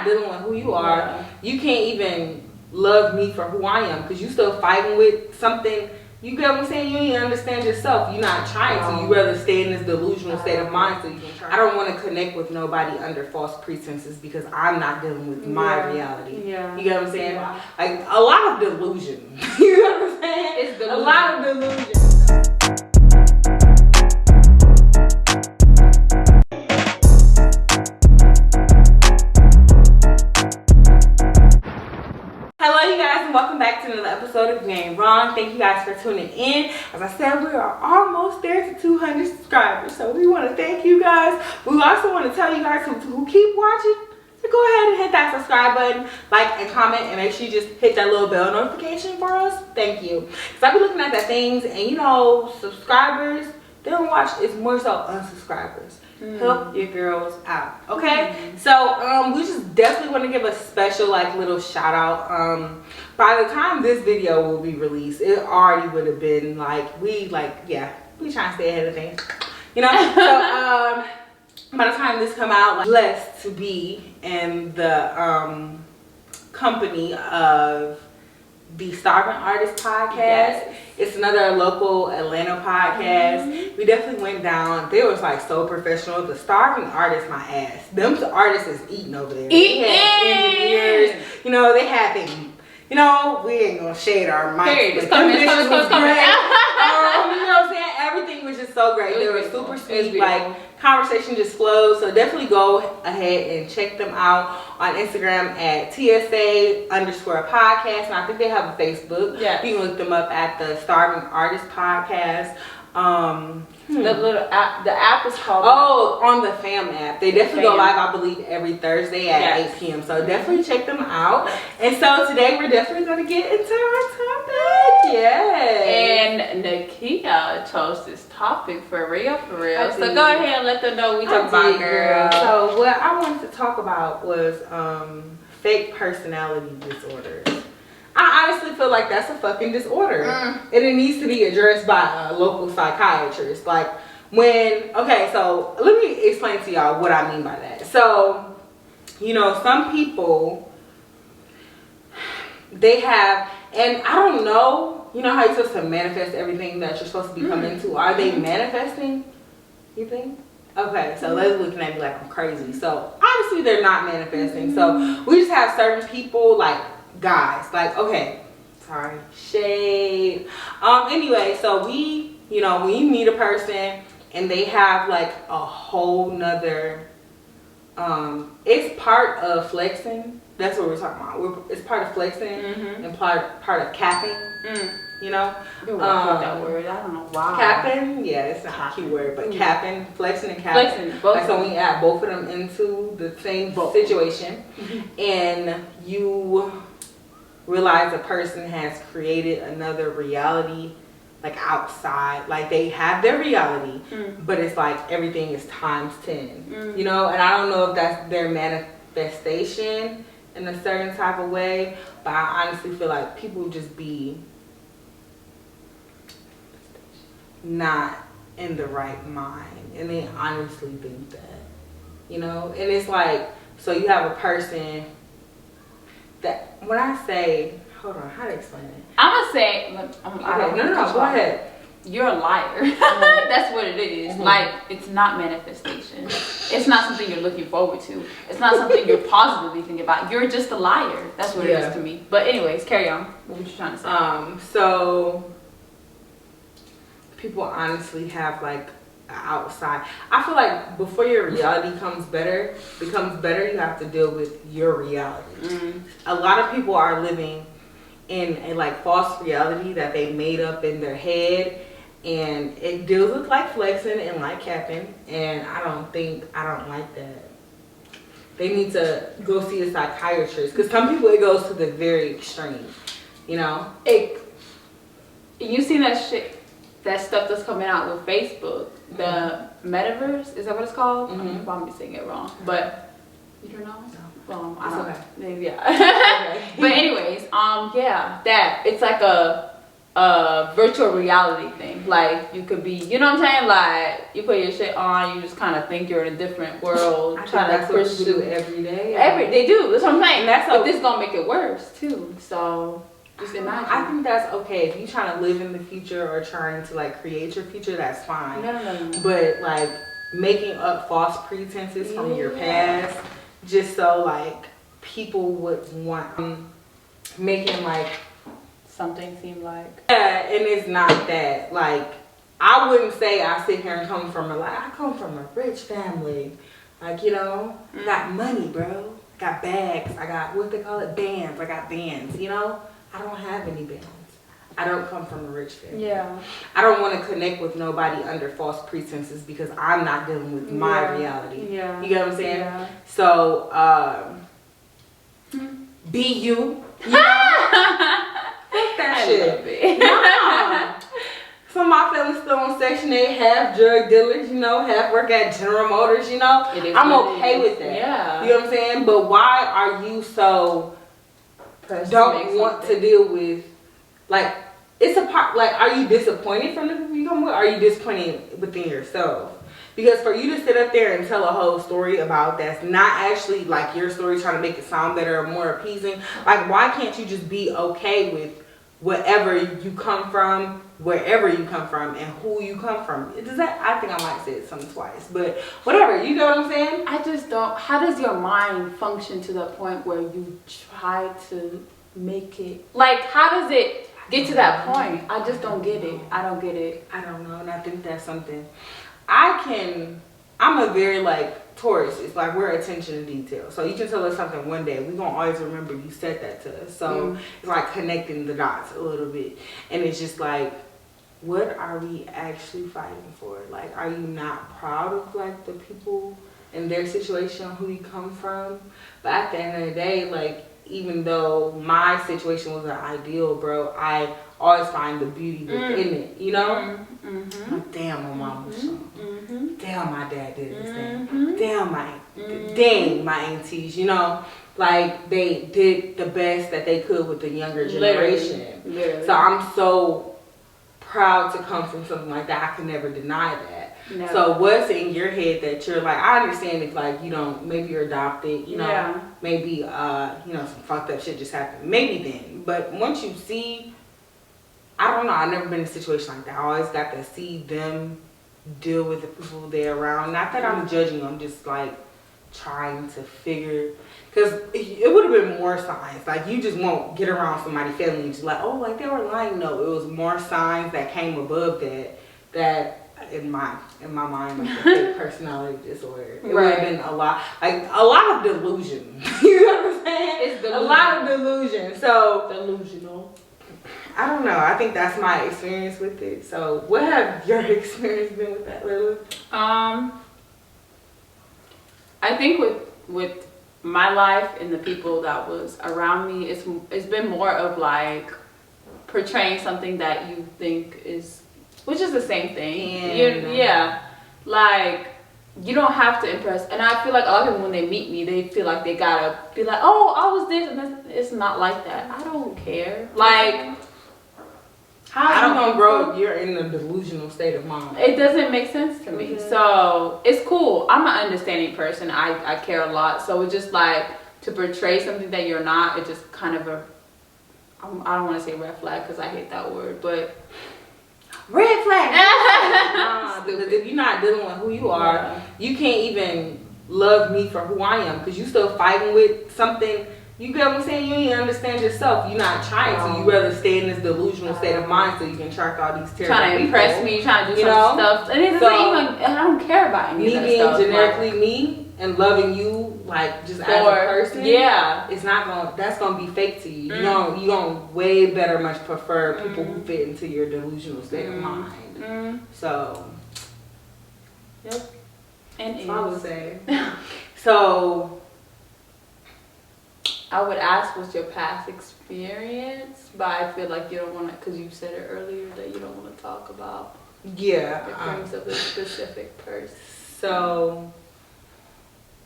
dealing with who you are, you can't even love me for who I am because you still fighting with something. You get what I'm saying? You don't even understand yourself. You're not trying to. You rather stay in this delusional state of mind so you can try. I don't want to connect with nobody under false pretenses because I'm not dealing with my reality. Yeah. You get what I'm saying? Yeah. Like a lot of delusion. You know what I'm saying? It's delusion. A lot of delusion. Hello you guys and welcome back to another episode of You Ain't Wrong. Thank you guys for tuning in. As I said, we are almost there to 200 subscribers. So we want to thank you guys. We also want to tell you guys who keep watching to go ahead and hit that subscribe button, like and comment, and make sure you just hit that little bell notification for us. Thank you. Because I be looking at that things and you know, subscribers, they don't watch, it's more so unsubscribers. Help your girls out, okay? So we just definitely want to give a special like little shout out. By the time this video will be released, it already would have been like we trying to stay ahead of things, you know. So by the time this come out, like, blessed to be in the company of the Starving Artist podcast. Yes. It's another local Atlanta podcast. We definitely went down. They was like so professional. The Starving Artist, my ass. Them artists is eating over there. They had engineers. You know, they had things. You know, we ain't gonna shade our mics. It's coming. You know what I'm saying? Everything was just so great. They were super sweet. Like, conversation just flowed. So definitely go ahead and check them out on Instagram at TSA_podcast. And I think they have a Facebook. Yeah. You can look them up at the Starving Artist Podcast. The little app, the app is called on the Fam app. They definitely go live, I believe, every Thursday at 8 p.m. So definitely check them out. And so today we're definitely going to get into our topic. Yes. And Nakia chose this topic for real. So go ahead and let them know what we talk about, girl. So what I wanted to talk about was fake personality disorders. I honestly feel like that's a fucking disorder. And it needs to be addressed by a local psychiatrist. Like so let me explain to y'all what I mean by that. So, you know, some people, they have, and I don't know, you know how you're supposed to manifest everything that you're supposed to be coming into? Are they manifesting, you think? Okay, so they're looking at me like I'm crazy. So obviously they're not manifesting. So we just have certain people, like guys, like, okay, sorry, shade. Anyway, so we, you know, when you meet a person and they have like a whole nother, it's part of flexing. That's what we're talking about. It's part of flexing and part of capping. You know, that word. I don't know why. Capping, yeah, it's not a key word, but capping, flexing, and capping. Like, so when you add both of them into the same situation, and you realize a person has created another reality, like outside, like they have their reality, but it's like everything is times 10. You know, and I don't know if that's their manifestation in a certain type of way, but I honestly feel like people just be not in the right mind and they honestly think that, you know. And it's like, so you have a person that, when I say, hold on, how to explain it? I'm gonna say, go ahead. You're a liar. That's what it is. Like, it's not manifestation. It's not something you're looking forward to. It's not something you're positively thinking about. You're just a liar. That's what it is to me. But anyways, carry on. What were you trying to say? So people honestly have like outside. I feel like before your reality becomes better, you have to deal with your reality. A lot of people are living in a like false reality that they made up in their head, and it deals with like flexing and like capping, and I don't like that. They need to go see a psychiatrist, because some people it goes to the very extreme, you know. You seen that shit, that stuff that's coming out with Facebook, the metaverse, is that what it's called? I'm probably saying it wrong, but you don't know? Well, I don't know. Yeah. But anyways, that it's like a virtual reality thing. Like you could be, you know what I'm saying? Like you put your shit on, you just kind of think you're in a different world. Trying to pursue every day. They do. That's what I'm saying. But this gonna make it worse too. So just imagine. I think that's okay if you trying to live in the future or trying to like create your future. That's fine. No. But like making up false pretenses from your past, just so like people would want, making like something seem like. Yeah, and it's not that. Like, I wouldn't say I sit here and come from I come from a rich family. Like, you know, I got money, bro. I got bags. I got, what they call it, bands. I got bands, you know? I don't have any bands. I don't come from a rich family. Yeah. I don't want to connect with nobody under false pretenses because I'm not dealing with my reality. Yeah. You get what I'm saying? Yeah. So, be you. You know? That shit. Nah. Some of my fellas still on Section 8, half drug dealers, you know, half work at General Motors, you know. I'm okay with that. Yeah. You know what I'm saying? But why are you so don't want to deal with, like, it's a part, like, are you disappointed from the people you come with? Or are you disappointed within yourself? Because for you to sit up there and tell a whole story about that's not actually like your story, trying to make it sound better or more appeasing, like why can't you just be okay with whatever you come from, wherever you come from, and who you come from? Does that? I think I might say it something twice, but whatever. You know what I'm saying? I just don't. How does your mind function to the point where you try to make it? Like, how does it get to that point? I just don't get it. I don't get it. I don't know, and I think that's something. I'm a very like Taurus. It's like we're attention to detail. So you can tell us something one day, we're gonna always remember you said that to us. So it's like connecting the dots a little bit. And it's just like, what are we actually fighting for? Like, are you not proud of like the people and their situation, who you come from? But at the end of the day, like, even though my situation wasn't ideal, bro, I always find the beauty within it, you know? Like, damn, my mom was so. Damn, my dad did this thing. Damn, my aunties, you know? Like, they did the best that they could with the younger generation. Literally. So I'm so proud to come from something like that. I can never deny that. No. So what's in your head that you're like, I understand if like, you know, maybe you're adopted, you know, maybe, you know, some fucked up shit just happened. Maybe then. But once you see, I don't know, I've never been in a situation like that. I always got to see them deal with the people they're around. Not that I'm judging them, just like trying to figure, because it would have been more signs. Like, you just won't get around somebody's family and just like, oh, like they were lying. No, it was more signs that came above that in my mind, like a fake personality disorder. It would have been a lot of delusion. You know what I'm saying? It's delusion. A lot of delusion. So Delusional. I don't know. I think that's my experience with it. So what have your experience been with that, Lily? I think with my life and the people that was around me, it's been more of like portraying something that you think is, which is the same thing. Like, you don't have to impress. And I feel like a lot of people, when they meet me, they feel like they gotta be like, oh, I was this, and it's not like that. I don't care. Like, I don't know, bro. You're in a delusional state of mind. It doesn't make sense to me. So it's cool. I'm an understanding person. I care a lot. So it's just like, to portray something that you're not, it's just kind of I don't want to say red flag because I hate that word, but red flag. Because if you're not dealing with who you are, you can't even love me for who I am, because you still fighting with something. You get what I'm saying? You ain't understand yourself. You're not trying to. You rather stay in this delusional state of mind so you can track all these terrible trying to impress me, trying to do some stuff. And it doesn't even, I don't care about any of that stuff. Me being generically me and loving you, like, just as a person, it's not gonna, that's gonna be fake to you. You gonna way better much prefer people who fit into your delusional state of mind. So, and I would say. So, I would ask, what's your past experience? But I feel like you don't want to, because you said it earlier that you don't want to talk about the things of a specific person. So,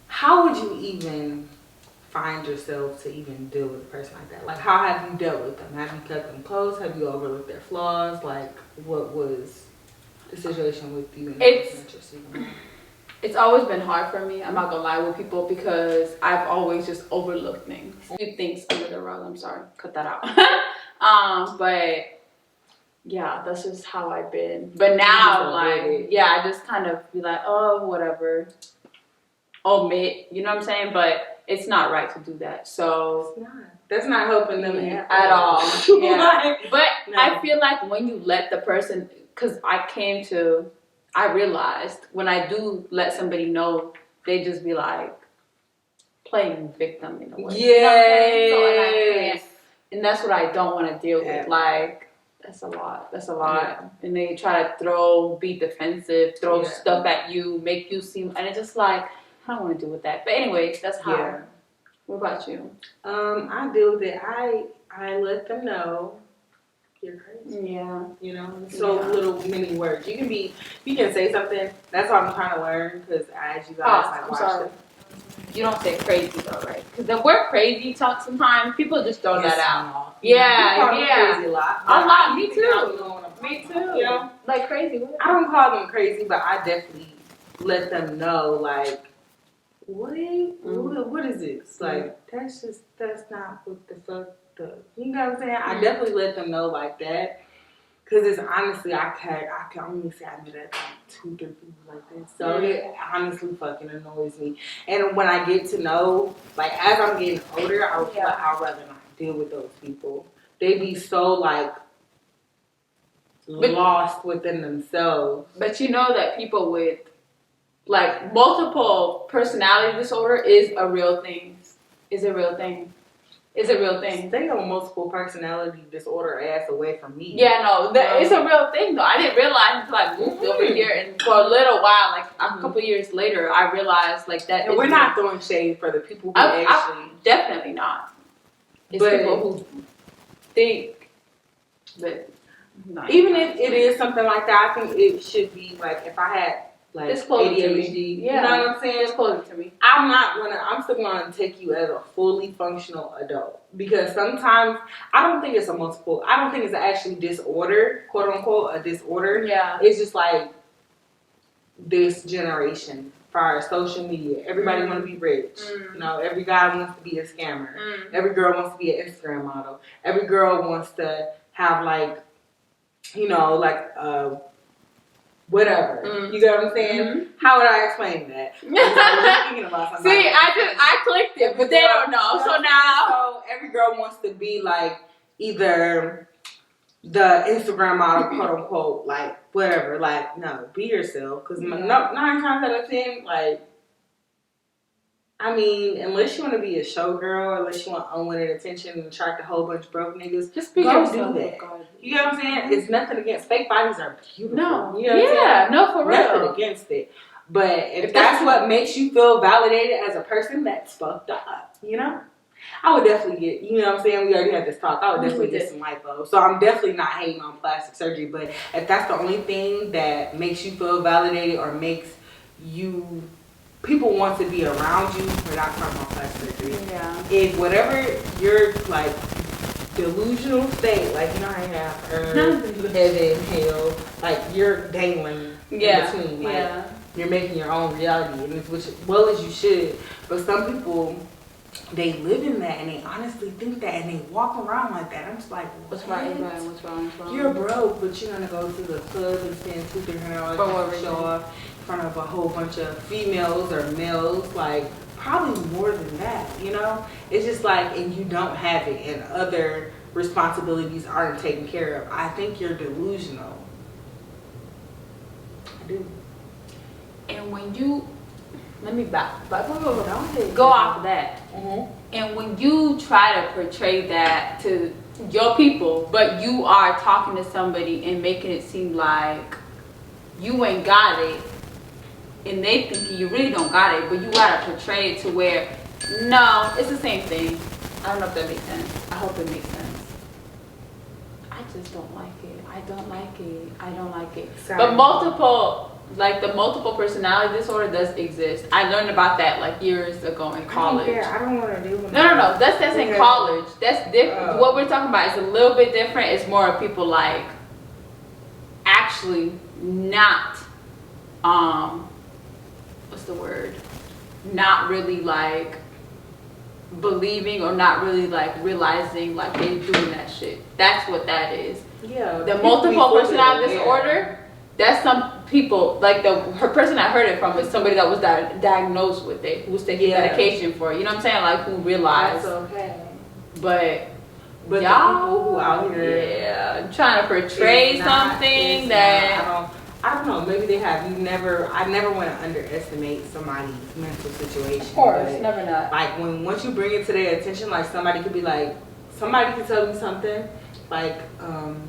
how would you even find yourself to even deal with a person like that? Like, how have you dealt with them? Have you cut them close? Have you overlooked their flaws? Like, what was the situation with you and the person that you're speaking of? It's always been hard for me, I'm not gonna lie, with people, because I've always just overlooked things. Sweep things under the rug, I'm sorry, cut that out. But yeah, that's just how I've been. But now, like, yeah, I just kind of be like, oh, whatever. Omit, you know what I'm saying? But it's not right to do that. So it's not. That's not helping them at all. Yeah. But no. I feel like when you let the person, because I realized when I do let somebody know, they just be like playing victim in a way. Yes. And that's what I don't want to deal with. Like, that's a lot. That's a lot. Yeah. And they try to be defensive, throw stuff at you, make you seem, and it's just like, I don't want to deal with that. But anyways, that's how. Yeah. What about you? I deal with it. I let them know you're crazy. Yeah. You know, so little mini words. You can say something. That's what I'm trying to learn, because as you guys watch it. You don't say crazy though, right? Because the word crazy talk sometimes people just throw that out. Crazy a lot. Me too. You know, like crazy. I don't call them crazy, but I definitely let them know, like, what is this? Like, that's not what the fuck you know what I'm saying? I definitely let them know like that. Because it's honestly, I can only say I met like 2-3 people like this. So it honestly fucking annoys me. And when I get to know, like, as I'm getting older, I feel like I'd rather not deal with those people. They be so, like, lost within themselves. But you know that people with, like, multiple personality disorder is a real thing. It's a real thing. Stay on multiple personality disorder ass away from me. Yeah, no, it's a real thing though. I didn't realize until I moved over here, and for a little while, like a couple years later, I realized like that. And we're not throwing shade for the people who actually. Definitely not. It's people who think, but even if it is something like that, I think it should be like if I had. Like ADHD, you know what I'm saying? It's closer to me. I'm still gonna take you as a fully functional adult, because sometimes I don't think it's actually disorder, quote unquote, a disorder. Yeah. It's just like this generation, for our social media, everybody want to be rich. You know, every guy wants to be a scammer. Every girl wants to be an Instagram model. Every girl wants to have whatever. You get what I'm saying? How would I explain that? I'm thinking about something. See, I clicked it, but they don't know. So every girl wants to be like either the Instagram model, quote unquote, like whatever. Like, no, be yourself. Because 9 times out of 10, like, I mean, unless you want to be a showgirl, unless you want unwanted attention and attract a whole bunch of broke niggas, just be yourself. Do that. You know what I'm saying? It's nothing against fake bodies are beautiful. No, you know what I'm saying? No, for real. Nothing against it. But if that's what makes you feel validated as a person, that's fucked up. You know? I would definitely get, you know what I'm saying? We already had this talk. I would definitely get some lipo. So I'm definitely not hating on plastic surgery. But if that's the only thing that makes you feel validated or makes you... people want to be around you, we're not talking about plastic surgery. Yeah. If whatever your, like, delusional state, like, you know how you have heaven, hell, like, you're dangling in between. Like, you're making your own reality, and it's which, well as you should. But some people, they live in that, and they honestly think that, and they walk around like that. I'm just like, what's wrong? You're broke, but you're gonna go to the club and spend $200-300 to show off in front of a whole bunch of females or males, like probably more than that, you know? It's just like, and you don't have it, and other responsibilities aren't taken care of. I think you're delusional. I do. And when you, let me go off of that. And when you try to portray that to your people, but you are talking to somebody and making it seem like you ain't got it, and they think you really don't got it, but you gotta portray it to where, no, it's the same thing. I don't know if that makes sense. I hope it makes sense. I just don't like it. I don't like it. Sorry. But multiple like the multiple personality disorder does exist. I learned about that like years ago in college. I don't want to do it. No. That's in college. That's different. What we're talking about is a little bit different. It's more of people like actually not what's the word? Not really like believing or not really like realizing like they doing that shit. That's what that is. Yeah. The multiple personality disorder. That's some people like her person I heard it from is somebody that was diagnosed with it, who was taking medication for it. You know what I'm saying? Like who realized. That's okay. But y'all, the people who out here, trying to portray something that I don't know. Maybe they have. I never want to underestimate somebody's mental situation. Of course, never not. Like once you bring it to their attention, like somebody could be like, somebody could tell me something, like,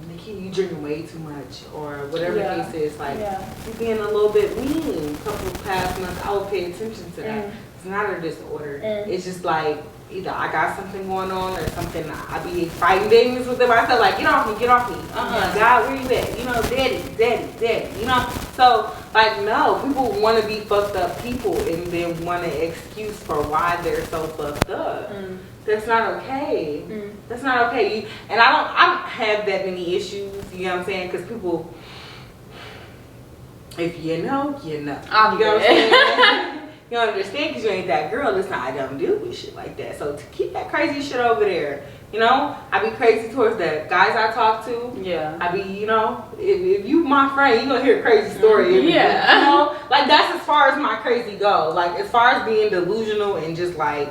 Nikki, you drinking way too much, or whatever the case is. Like you being a little bit mean. A couple of past months, I would pay attention to that. It's not a disorder. It's just like either I got something going on or something. I be fighting demons within myself. Like get off me. God, where you at? You know, daddy. You know. So like no, people want to be fucked up people and then want an excuse for why they're so fucked up. That's not okay. That's not okay. And I don't have that many issues. You know what I'm saying? Because people, if you know, you know. You know what I'm saying? You don't understand because you ain't that girl. Listen, I don't deal with shit like that. So to keep that crazy shit over there, you know, I be crazy towards the guys I talk to. Yeah. I be, you know, if you my friend, you gonna hear a crazy story. You know, like that's as far as my crazy go. Like as far as being delusional and just like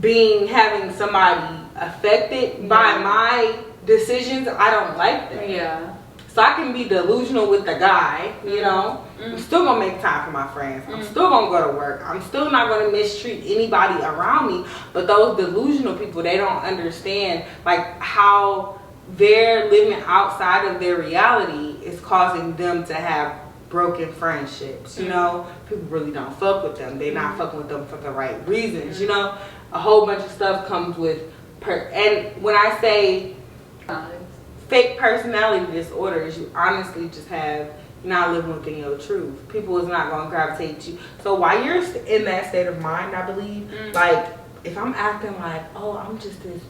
having somebody affected by my decisions, I don't like that. Yeah. So I can be delusional with the guy, you know. I'm still gonna make time for my friends. I'm still gonna go to work. I'm still not gonna mistreat anybody around me. But those delusional people, they don't understand like how they're living outside of their reality is causing them to have broken friendships. You know, people really don't fuck with them. They're not fucking with them for the right reasons. You know, a whole bunch of stuff comes with and when I say fake personality disorders, you honestly just have not living within your truth. People is not going to gravitate to you. So while you're in that state of mind, I believe, like if I'm acting like, oh, I'm just this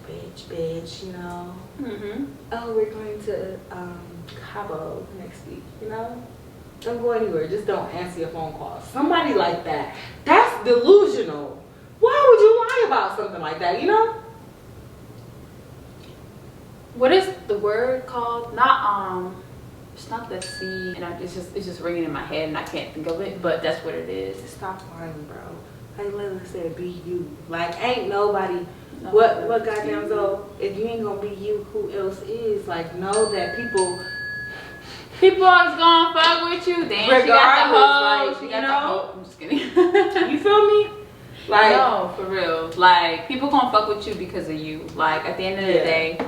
bitch, you know. Oh, we're going to Cabo next week, you know. Don't go anywhere. Just don't answer your phone calls. Somebody like that, that's delusional. Why would you lie about something like that, you know? What is the word called? Not it's not the C, and it's just ringing in my head, and I can't think of it. But that's what it is. Stop lying, bro. Like Lila said, be you. Like ain't nobody. What goddamn so? If you ain't gonna be you, who else is? Like know that people is gonna fuck with you. Then she got the hoe. Like, she got the hoe. I'm just kidding. You feel me? Like no, for real. Like people gonna fuck with you because of you. Like at the end of the day.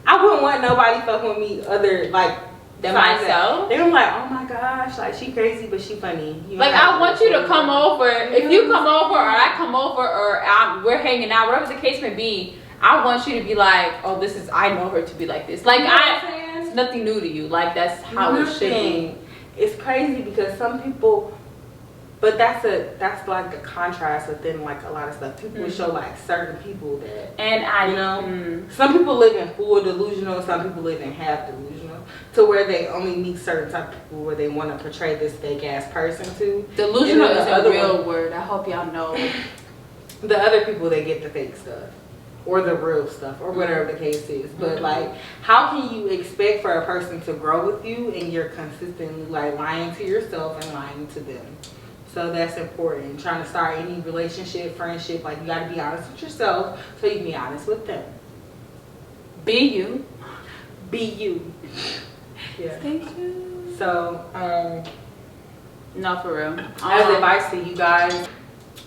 I wouldn't want nobody fucking with me other like than myself. They're like, oh my gosh, like she crazy but she funny. Like I want you to come over. If you come over or I come over or we're hanging out, whatever the case may be, I want you to be like, oh, I know her to be like this. Like it's nothing new to you. Like that's how it should be. It's crazy because some people. But that's like the contrast within like a lot of stuff. People will show like certain people that, and you know, some people live in full delusional, some people live in half delusional, to where they only meet certain type of people where they want to portray this fake ass person to. Delusional is a real word. I hope y'all know. The other people, they get the fake stuff or the real stuff or whatever the case is. But like, how can you expect for a person to grow with you and you're consistently like lying to yourself and lying to them? So that's important. Trying to start any relationship, friendship, like you gotta be honest with yourself so you can be honest with them. Be you. Be you. Yeah. Thank you. So, no, for real. As advice to you guys,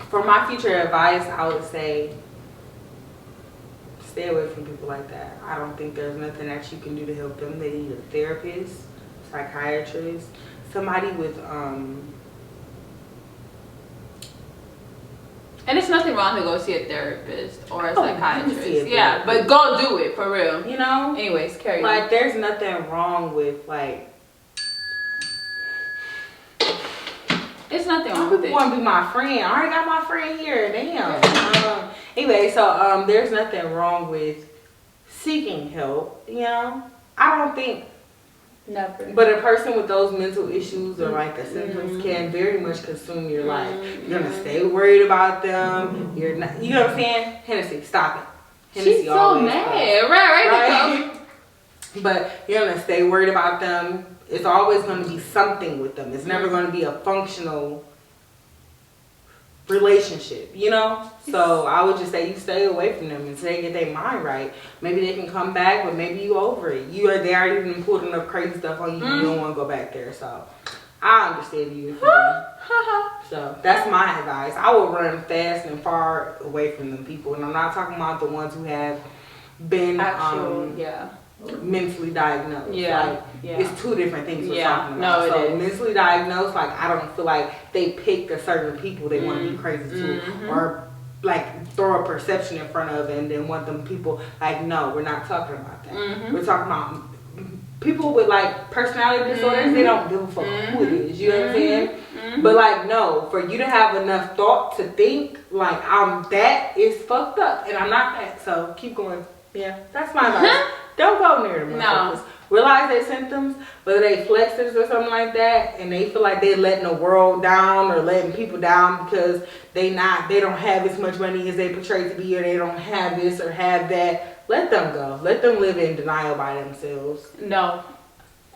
for my future advice, I would say stay away from people like that. I don't think there's nothing that you can do to help them. They need a therapist, psychiatrist, somebody with and it's nothing wrong to go see a therapist or a psychiatrist. Yeah, but go do it for real. You know? Anyways, carry on. Like, there's nothing wrong with, like, It's nothing Some wrong with people it. want to be my friend. I already got my friend here. Damn. Anyway, so there's nothing wrong with seeking help. You know, I don't think. Never. But a person with those mental issues or like the symptoms can very much consume your life. You're gonna stay worried about them. You're not. You know what I'm saying? Hennessy, stop it. Hennessy She's so mad. Right. But you're gonna stay worried about them. It's always gonna be something with them. It's never gonna be a functional relationship, you know? So I would just say you stay away from them until they get their mind right. Maybe they can come back, but maybe you over it. They already even pulled enough crazy stuff on you. You don't want to go back there. So I understand you if you do. So that's my advice. I would run fast and far away from them people. And I'm not talking about the ones who have been mentally diagnosed. It's two different things we're talking about. So mentally diagnosed, like I don't feel like they picked a certain people they want to be crazy to, or like throw a perception in front of it and then want them people like, no, we're not talking about that. We're talking about people with like personality disorders. They don't give a fuck who it is. You know what I'm saying? But like, no, for you to have enough thought to think like I'm that is fucked up, and I'm not that. So keep going. Yeah, that's my advice. Don't go near them. No. Realize their symptoms, whether they flexes or something like that, and they feel like they're letting the world down or letting people down because they don't have as much money as they portray to be, or they don't have this or have that. Let them go. Let them live in denial by themselves. No.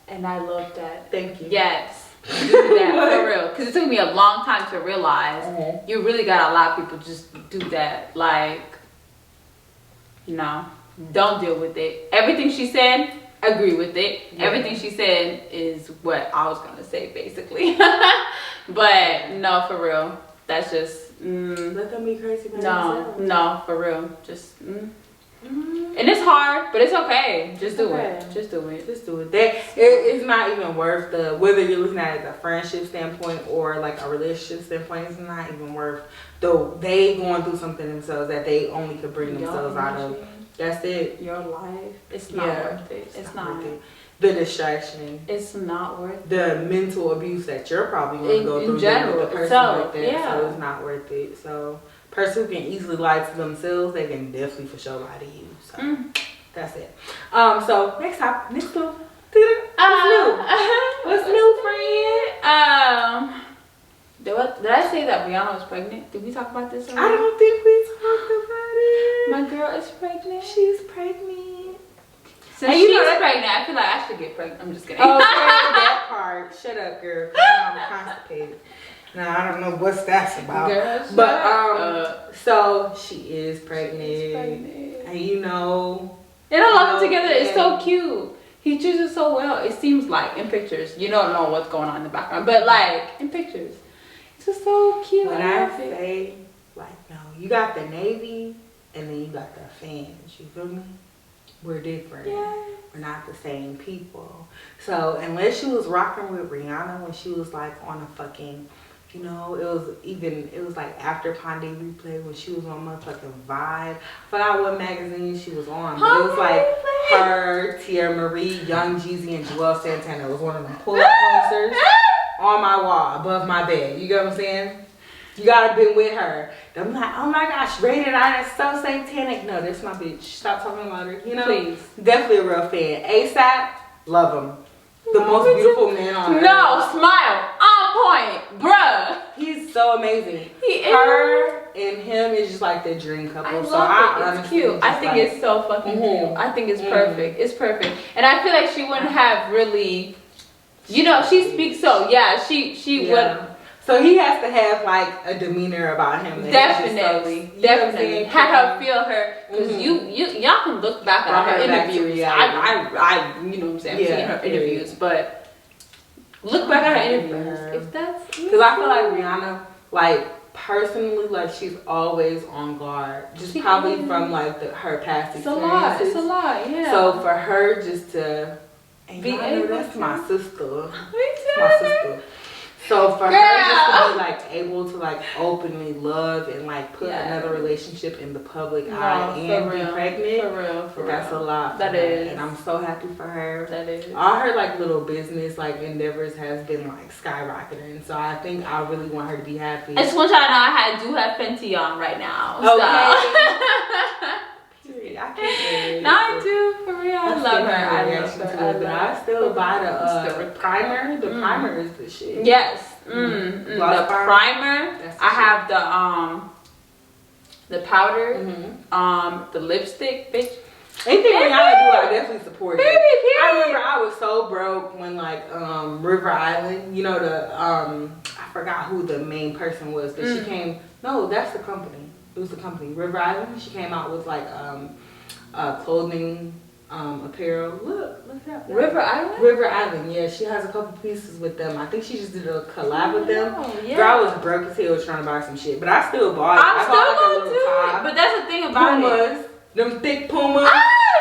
And I love that. Thank you. Yes. Do that for real. Because it took me a long time to realize you really got a lot of people just do that. Like, no. Don't deal with it. Everything she said, agree with it. Yeah. Everything she said is what I was gonna say, basically. But no, for real, that's just let them be crazy. No, for real, just. And it's hard, but it's okay. Just do it. Just do it. Just do it. It's not even worth whether you're looking at it as a friendship standpoint or like a relationship standpoint. It's not even worth they going through something themselves that they only could bring themselves out of. That's it. Your life. It's not worth it. It's not worth it. The distraction. It's not worth it. The mental abuse that you're probably going to go through in general with a person like that. So it's not worth it. So person who can easily lie to themselves, they can definitely for sure lie to you. So that's it. So next clue. What's new, friend? Did I say that Rihanna was pregnant? Did we talk about this already? I don't think we talked about it. My girl is pregnant. She's pregnant. So she's pregnant. I feel like I should get pregnant. I'm just kidding. Oh, that part. Shut up, girl. I'm constipated. Now I don't know what that's about. Girl, but so she is pregnant. And you know. And I love them together. It's so cute. He chooses so well. It seems like in pictures. You don't know what's going on in the background, but like in pictures. It's just so cute. When I say, like, no, you got the Navy and then you got the fans. You feel me? We're different. Yeah. We're not the same people. So unless she was rocking with Rihanna when she was like on a fucking, you know, it was like after Ponde Replay when she was on motherfucking Vibe. I forgot what magazine she was on, but it was like her, Tia Marie, Young Jeezy, and Joel Santana. It was one of them pull-up posters on my wall above my bed. You get what I'm saying? You gotta be with her. I'm like, oh my gosh, rated R, that's so satanic. No, that's my bitch. Stop talking about her. You know, please. Definitely a real fan. ASAP, love him. The most beautiful man on earth. No, smile, on point, bruh. He's so amazing. He is. Her and him is just like the dream couple. It's cute. I think it's so fucking cute. I think it's perfect. It's perfect. And I feel like she wouldn't have really, you know, she speaks so, she would. So he has to have like a demeanor about him. Definitely. Have her feel her. Because y'all can look back at her interviews. I you know what I'm saying? I've seen her interviews, but look back at her interviews. If that's because I feel like Rihanna, like personally, like she's always on guard. Just probably from like her past experiences. It's a lot, yeah. So for her just to be able that's my sister. Me too. My sister. So for her just to be like able to like openly love and like put another relationship in the public eye and be pregnant, for real, that's a lot. That is, and I'm so happy for her. That is. All her like little business like endeavors has been like skyrocketing. So I think I really want her to be happy. I just want y'all to know I do have Fenty on right now. Okay. Period. I can't. No, I do, for real. I love her. I still buy the primer. The primer is the shit. Yes. The primer. I have the powder. The lipstick, bitch. Anything Rihanna do, I definitely support it. Period. I remember I was so broke when like River Island, you know, the I forgot who the main person was, but she came. No, that's the company. It was the company River Island. She came out with like clothing, apparel. Look it up. River Island. River Island. Yeah, she has a couple pieces with them. I think she just did a collab with them. Yeah. Girl, I was broke as hell trying to buy some shit, but I still bought it. I'm still gonna do it. But that's the thing about Pumas, them thick Pumas.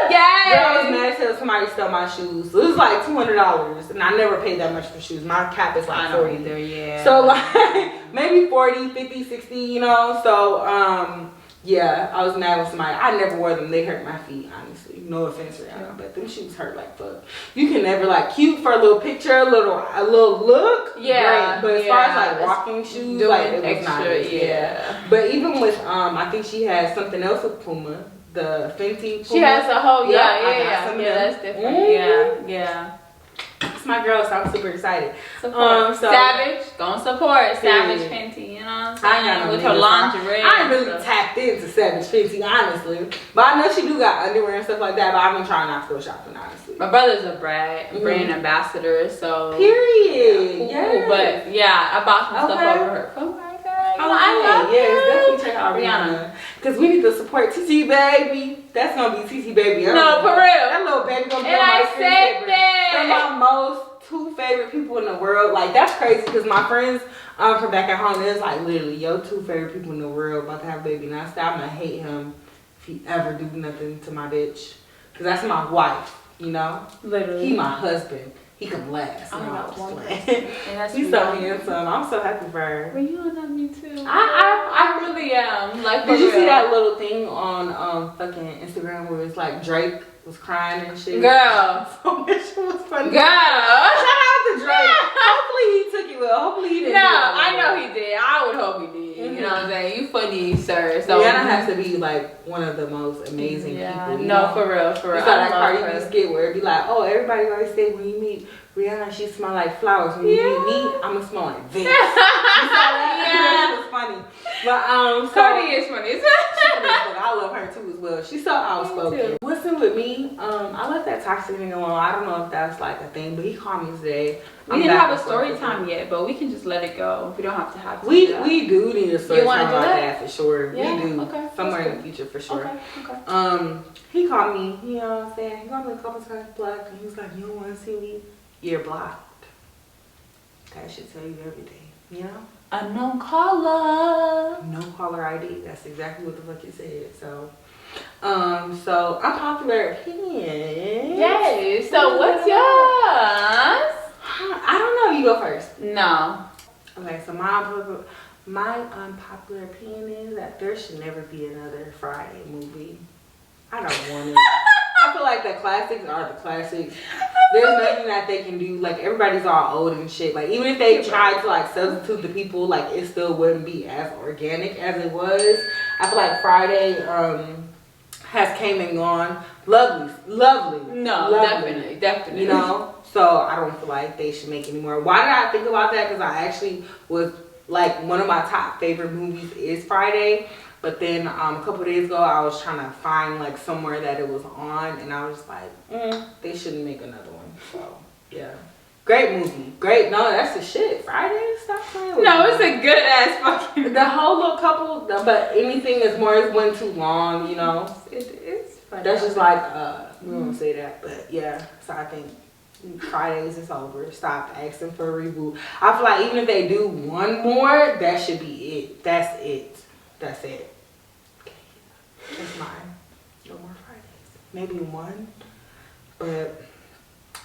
Yes. Girl, I was mad as hell somebody stole my shoes. So it was like $200, and I never paid that much for shoes. My cap is like 40. Yeah. So like maybe 40, 50, 60, you know. So yeah, I was mad with somebody. I never wore them. They hurt my feet, honestly. No offense, Rihanna, but them shoes hurt like fuck. You can never like cute for a little picture, a little look. Yeah. Great. But as far as like walking shoes, like it was extra, not. Yeah. But even with I think she has something else with Puma. The Fenty Puma. She has a whole yeah, that's different. Yeah. It's my girl, so I'm super excited. So Savage, gonna support Savage Fenty, you know what I'm saying? With her lingerie. I ain't really tapped into Savage Fenty, honestly. But I know she do got underwear and stuff like that, but I've been trying not to go shopping, honestly. My brother's a brand ambassador, so period. Yeah. But yeah, I bought some stuff over her. Oh my god. I love definitely check out Rihanna. Because we need to support TT Baby. That's gonna be TT Baby. No, for real. That little baby gonna be and my screensaver. They're my two favorite people in the world. Like that's crazy because my friends from back at home, it's like literally your two favorite people in the world about to have a baby. And I said I'm gonna hate him if he ever do nothing to my bitch. Because that's my wife, you know? Literally. He my husband. He can last. And he's so handsome. I'm so happy for her. Well, you love me too. I really am. Like, did you see that little thing on fucking Instagram where it's like Drake was crying and shit? Girl. So that shit was funny. Girl. Shout out to Drake. Hopefully he took it well. Hopefully he didn't. No, I know he did. I would hope he did. You know what I'm saying? You funny, sir. So Rihanna has to be like one of the most amazing people. You know? For real. You saw that Cardi B skit where it'd be like, oh, everybody always say when you meet Rihanna, she smell like flowers. When you meet me, I'ma smell like this. You saw that? Yeah. It was funny. But Cardi is funny. I love her too as well. She's so outspoken. What's up with me? I let that toxic nigga alone. I don't know if that's like a thing, but he called me today. We didn't have a story time yet, but we can just let it go. We don't have to have to we do need a story time about that for sure. Yeah? We do. Okay. Somewhere in the future for sure. Okay. He called me, you know what I'm saying? He called me a couple times blocked and he was like, you don't want to see me? You're blocked. That should tell you everything, you know? Unknown caller. No caller ID. That's exactly what the fuck it said. So unpopular opinion. Yes. So what's yours? I don't know. You go first. No. Okay. So my unpopular opinion is that there should never be another Friday movie. I don't want it. I feel like the classics are the classics. There's nothing that they can do. Like everybody's all old and shit. Like even if they tried to like substitute the people, like it still wouldn't be as organic as it was. I feel like Friday has came and gone. Lovely. No, lovely. definitely. You know. So I don't feel like they should make any more. Why did I think about that? Because I actually was like one of my top favorite movies is Friday. But then a couple days ago, I was trying to find like somewhere that it was on, and I was just like, they shouldn't make another one. So yeah, great movie, great. No, that's the shit. Friday, stop playing with No, me. it's a good ass fucking. The whole little couple, but anything is more is one too long, you know. It's funny. That's just like we won't say that, but yeah. So I think Fridays is over. Stop asking for a reboot. I feel like even if they do one more, that should be it. That's it. That's it. That's mine. No more Fridays. Maybe one. But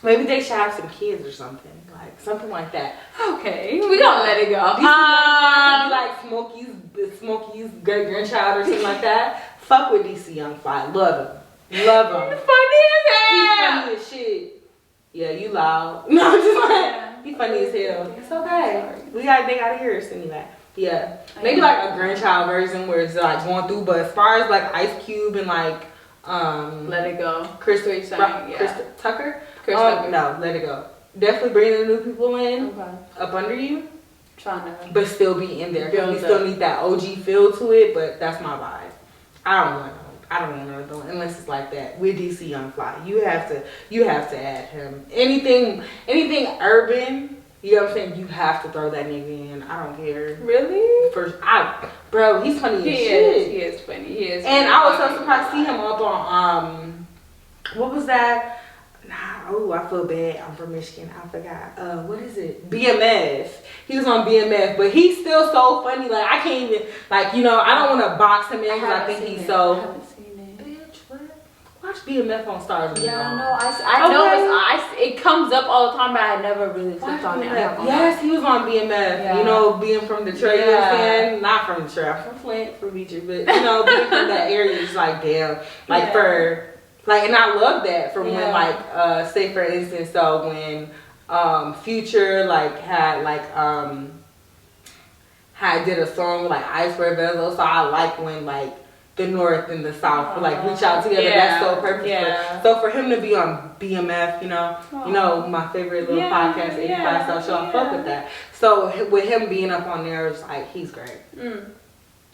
Maybe they should have some kids or something. Like, something like that. Okay, we gonna let it go. Like Smokey's great grandchild or something like that. Fuck with DC Young Fly. Love him. Love him. He's funny as hell. He's funny as shit. Yeah, you loud. No, I'm just like, he's funny as hell. It's okay. They gotta hear us anyway. Yeah. Maybe like a grandchild version where it's like going through, but as far as like Ice Cube and like Let It Go. Chris Tucker? No, Let It Go. Definitely bringing the new people in up under you. Trying to, but still be in there. We still need that OG feel to it, but that's my vibe. I don't want another one unless it's like that with DC Young Fly. You have to add him. Anything urban. You know what I'm saying? You have to throw that nigga in. I don't care. Really? Bro, he's funny as shit. He is funny. He is. And I was so surprised to see him up on what was that? Oh, I feel bad. I'm from Michigan. I forgot. What is it? BMF. He was on BMF, but he's still so funny. Like I can't even I don't want to box him in because I think he's so. I haven't seen it. Bitch, what? Watch BMF on Stars. Yeah, I know. I know it comes up all the time, but I never really clicked on it. Yes, he was on BMF. Yeah. You know, being from Detroit, you know what I'm saying? Not from Detroit, I'm from Flint, from Beecher, but being from that area is like damn. And I love that from when say for instance, so when Future had did a song with Ice Red Bezel, so I like when the North and the South reach out together. That's so perfect. Yeah. So for him to be on BMF, you know my favorite little podcast, 85 South Show, I fuck with that. So with him being up on there, it's he's great.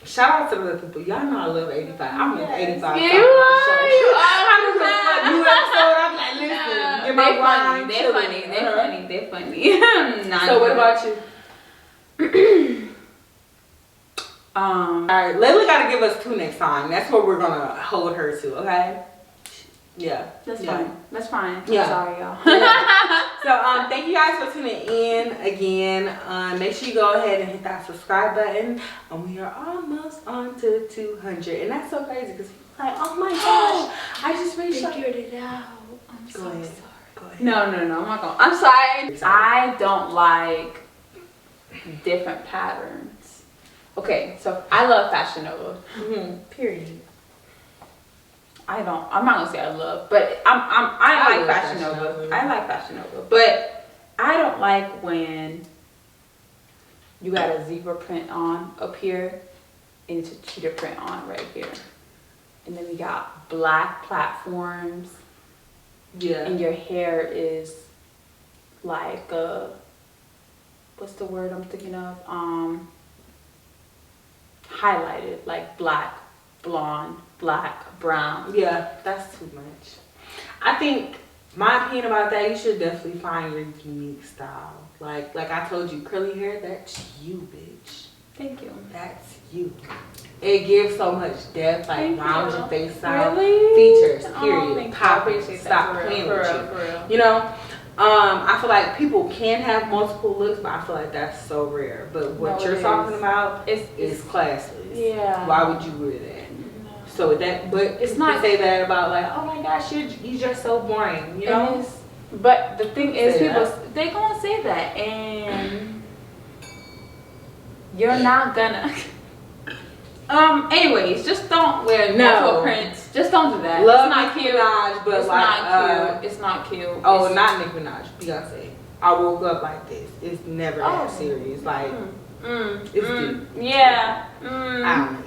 Shout out to the little people. Y'all know I love 85. I'm in 85. Yeah, you are. New episode. I'm like, listen, get my wine. They're funny. So what about you? Alright, Layla gotta give us 2 next time. That's what we're gonna hold her to, okay? Yeah. That's fine. That's fine. Yeah. Sorry, y'all. So thank you guys for tuning in again. Make sure you go ahead and hit that subscribe button. And we are almost on to 200. And that's so crazy because people are like, oh my gosh, I just reached figured it out. I'm so sorry. Go ahead. No, I'm not gonna. I'm sorry. I don't like different patterns. Okay, so I love Fashion Nova. Period. I'm not gonna say I love, but I like Fashion Nova. I like Fashion Nova, but I don't like when you got a zebra print on up here and it's a cheetah print on right here, and then we got black platforms. Yeah. And your hair is like what's the word I'm thinking of? Highlighted, like black, blonde, black, brown. Yeah, that's too much. I think my opinion about that, you should definitely find your unique style. Like I told you, curly hair, that's you, bitch. Thank you. That's you. It gives so much depth, round your face out. Really? Features, period. Pop it. Stop playing with you. You know? I feel like people can have multiple looks, but I feel like that's so rare. But what you're talking about is classless. Yeah. Why would you wear that? No. So with that, but it's not say that about oh my gosh, you just so boring, you know? But the thing is, they gonna say that, and you're not gonna. Anyways, just don't wear multiple prints. Just don't do that. Love it's not cute. Minaj, but it's not cute. It's not cute. Oh, not Nicki Minaj. Beyonce. I woke up like this. It's never that serious. It's deep. Yeah. I don't know.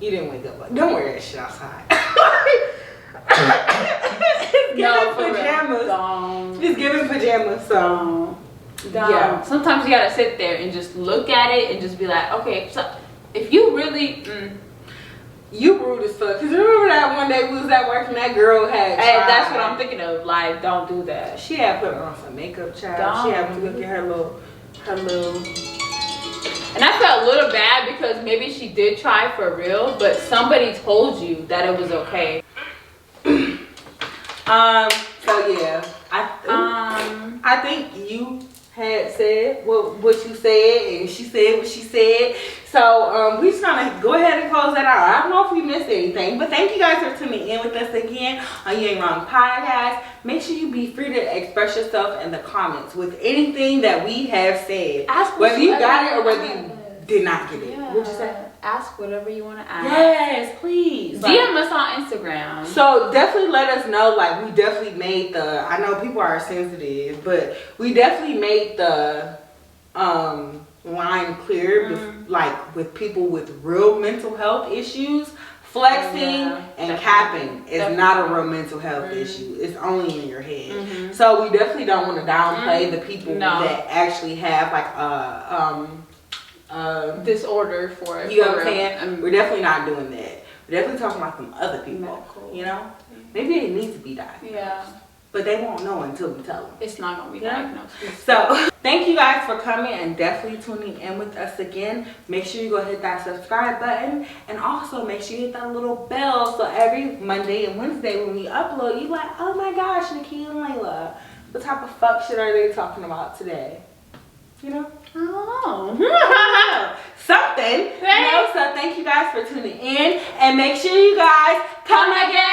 You didn't wake up like. Don't wear that shit outside. No, pajamas. Don't. Just give him pajamas. So. Yeah. Sometimes you gotta sit there and just look at it and just be like, okay, so. If you really, you rude as fuck. Cause remember that one day we was at work and that girl had. Hey, that's what I'm thinking of. Like, don't do that. She had put on some makeup, child. She had to look at her little. And I felt a little bad because maybe she did try for real, but somebody told you that it was okay. So yeah, I think you had said what you said, and she said what she said. So we just gonna go ahead and close that out. I don't know if we missed anything, but thank you guys for tuning in with us again on You Ain't Wrong podcast. Make sure you be free to express yourself in the comments with anything that we have said. Ask whether you got it or whether you did not get it. Yeah. What'd you say? Ask whatever you want to ask. Yes, please. DM us on Instagram. So definitely let us know. Like, we definitely made the, I know people are sensitive, but we definitely made the line clear with people with real mental health issues. Flexing and capping is not a real mental health issue. It's only in your head. So we definitely don't want to downplay the people that actually have like disorder for it. You know what I'm saying? We're definitely not doing that. We're definitely talking about some other people. Medical. You know? Maybe it needs to be diagnosed. Yeah. But they won't know until we tell them. It's not going to be diagnosed. So, thank you guys for coming and definitely tuning in with us again. Make sure you go hit that subscribe button. And also, make sure you hit that little bell so every Monday and Wednesday when we upload, you're like, oh my gosh, Nikki and Layla, what type of fuck shit are they talking about today? You know? I don't know. Something. You know? So, thank you guys for tuning in. And make sure you guys come again.